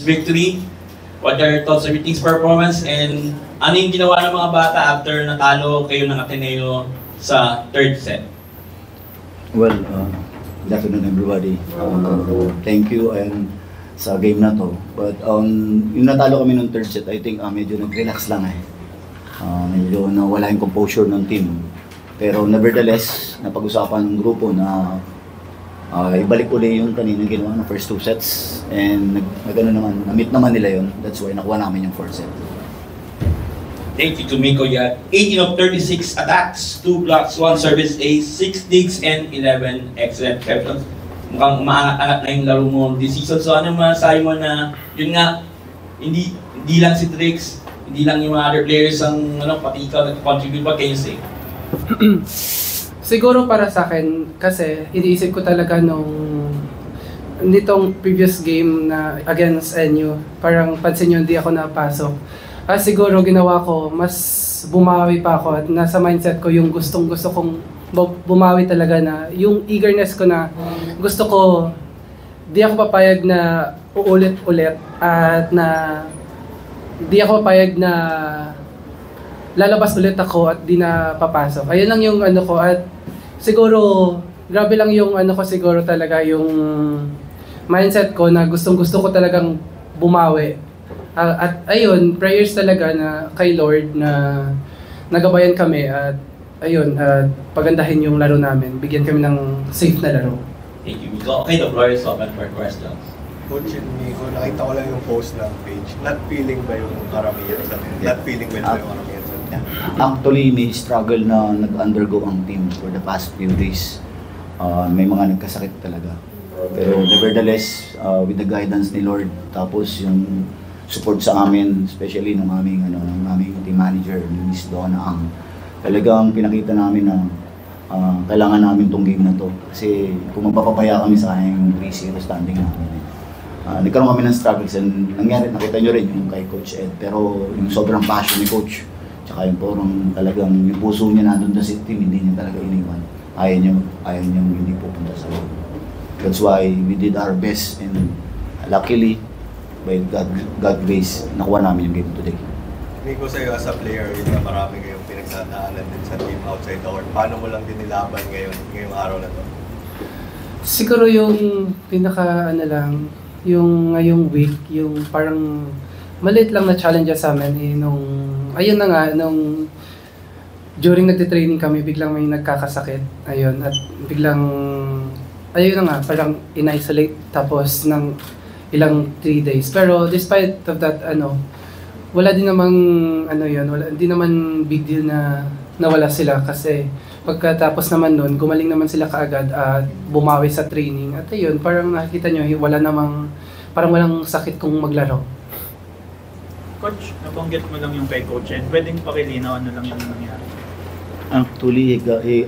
victory. What are your thoughts on your team's performance and ano yung ginawa ng mga bata after natalo kayo ng Ateneo sa third set? Well, good afternoon everybody. Thank you and sa game na to. But yung natalo kami ng third set, I think medyo nag-relax lang eh. Medyo nawala yung composure ng team. Pero nevertheless, napag-usapan ng grupo na ibalik uli yung kanina ginawa ng first two sets and na-meet naman nila yun. That's why nakuha namin yung fourth set. Thank you to Miko. You had 18 of 36 attacks, 2 blocks, 1 service ace, 6 digs, and 11 excellent receptions. Mukhang umaangat-angat na yung laro mo this season. So ano masasabi mo na, yun nga, hindi lang si Trix, hindi lang yung mga other players ang pati ikaw nag-contribute. What can you say? Siguro para sa akin, kasi iniisip ko talaga nitong previous game na against NU, parang pansin nyo hindi ako napasok. Siguro ginawa ko, mas bumawi pa ako at nasa mindset ko yung gusto kong bumawi talaga na yung eagerness ko na gusto ko, di ako papayag na uulit-ulit at na di ako papayag na lalabas ulit ako at di na papasok. Ayun lang yung ko at siguro grabe lang yung ko siguro talaga yung mindset ko na gustong-gusto ko talagang bumawi. At ayun, prayers talaga na kay Lord na nagabayan kami at ayun, pagandahin yung laro namin. Bigyan kami ng safe na laro. Thank you, Miko. Okay, the floor is open for questions. Coach and Miko, nakita ko lang yung post ng page. Not feeling ba yung karamihan sa Not feeling ba yung karamihan sa Actually, may struggle na nag-undergo ang team for the past few days. May mga nagkasakit talaga. Pero nevertheless, with the guidance ni Lord, tapos yung support sa amin, especially ng aming team manager, ni Miss Donna Ang, talagang pinakita namin na kailangan namin tong game na to. Kasi kung magpapapaya kami sa yung 3-0 standing namin. Nagkaroon kami ng struggles and nangyari, nakita nyo rin yung kay Coach Ed. Pero yung sobrang passion ni Coach, tsaka yung porong talagang yung puso niya nandun sa team, hindi niya talaga iniwan. Ayaw niya hindi pupunta sa loob. That's why we did our best and luckily, by God grace, nakuha namin yung game today. Miko, sa'yo as a player, yun na marami kayong pinagsadaanan din sa team outside the court. Paano mo lang din nilaban ngayong araw na to? Siguro yung pinaka yung ngayong week, yung parang maliit lang na challenge sa amin during nagte-training kami, biglang may nagkakasakit. Ayun, at biglang parang in-isolate tapos ng ilang 3 days. Pero despite of that, wala din namang hindi naman big deal na nawala sila kasi pagkatapos naman nun, gumaling naman sila kaagad at bumawi sa training. At ayun, parang nakikita nyo, parang walang sakit kung maglaro. Coach, nabanggit mo lang yung kay Coach Ed. Pwedeng pakilinaw ano lang yung nangyari? Actually,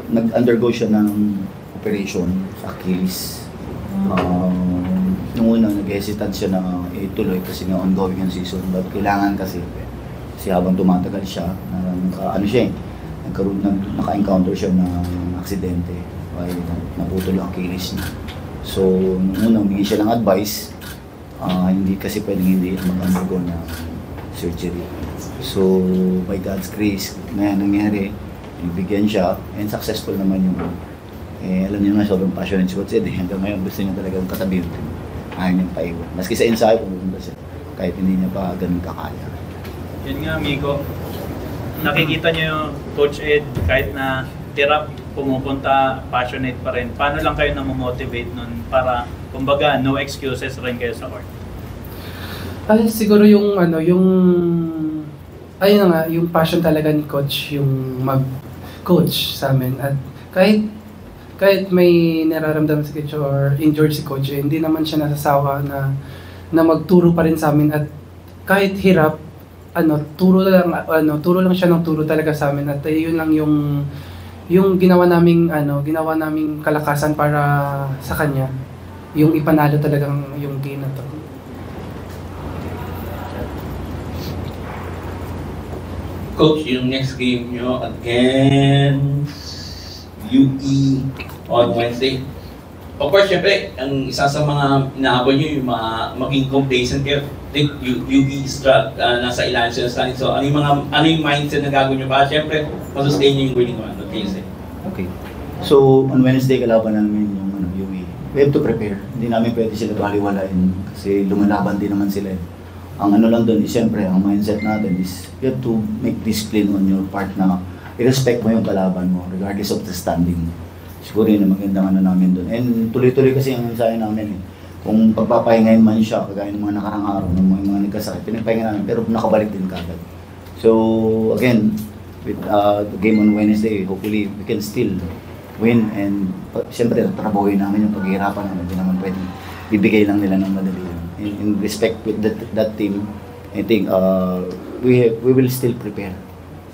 nag-undergo siya ng operation sa Achilles. Nung una, nag-hesitant siya na ituloy kasi nga ongoing ang season. But kailangan kasi habang tumatagal siya, naka-encounter siya ng aksidente. Kaya naputol ang Achilles niya. So, nung una, bigyan siya ng advice. Hindi kasi pwedeng hindi mag-undergo na surgery. So, by God's grace, nangyari, ibigyan siya, and successful naman yung alam niyo na sobrang passionate si Coach Ed. Hanggang ngayon gusto niya talagang katabi yung team. Ayaw niyang paiwan. Maski sa ensayo pumunta siya, kahit hindi niya pa ganun kakaya. Yun nga, Miko. Nakikita niyo yung Coach Ed, kahit na tirap, pumupunta, passionate pa rin. Paano lang kayo na-motivate nun para, kumbaga, no excuses rin kayo sa court? Siguro yung yung passion talaga ni Coach, yung mag-coach sa amin. At kahit may nararamdaman si Coach or injured si Coach, hindi naman siya nasasawa na magturo pa rin sa amin. At kahit hirap, turo lang siya ng turo talaga sa amin. At yun lang yung ginawa naming kalakasan para sa kanya. Yung ipanalo talagang yung game na to. Coach, yung next game nyo against UE on Wednesday, Of course, syempre, ang isa sa mga inaabot nyo yung maging complacent kayo. You nasa ilan sila standing. So, ano yung mindset na gagawin nyo para syempre, masustain nyo yung winning one. Okay, say. Okay. So, on Wednesday, kalaban namin yung UE. We have to prepare. Hindi namin pwede sila baliwalain kasi lumalaban din naman sila. Ang ano lang doon is, siyempre, ang mindset natin is you have to make discipline on your part na i-respect mo yung kalaban mo regardless of the standing. Siguro yun ang magandang ano namin doon. And tuloy-tuloy kasi ang mensahe namin eh. Kung pagpapahingayin man siya, kagaya ng mga nakarang araw, ng mga nagkasakit, pinagpahinga namin, pero nakabalik din kagad. So, again, with the game on Wednesday, hopefully we can still win and siyempre trabahoy namin yung paghihirapan namin. Hindi naman pwedeng bibigay lang nila ng madali. In respect with that team, I think we will still prepare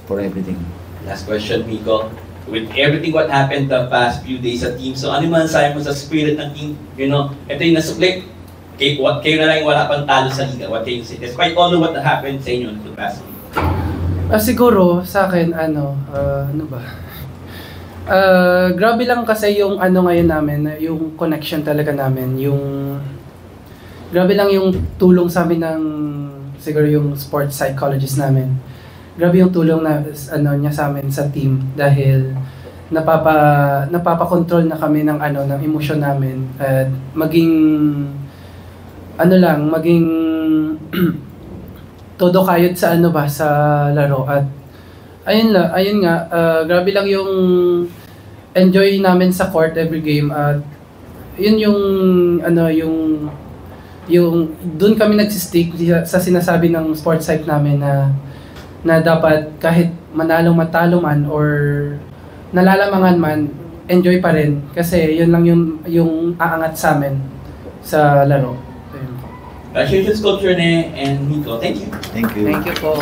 for everything. Last question, Miko. With everything what happened the past few days sa team, so ano man sabi mo sa spirit ng team, you know, ito yung nasuplik, kayo na lang wala pang talo sa liga, what can you say? Despite all of what happened sa inyo in the past week. Siguro, sa akin, ano ba? Grabe lang kasi yung ano ngayon namin, yung connection talaga namin, grabe lang yung tulong sa amin ng, siguro yung sports psychologist namin. Grabe yung tulong na niya sa amin sa team dahil napapakontrol na kami ng ng emosyon namin at maging todo kayod sa sa laro at ayun nga grabe lang yung enjoy namin sa court every game at yun yung doon kami nagsistick sa sinasabi ng sports psych namin na dapat kahit matalo man or nalalamangan man, enjoy pa rin kasi yun lang yung aangat sa amin sa laro. Congratulations, Coach Rene and Miko. Thank you. Thank you. Thank you po.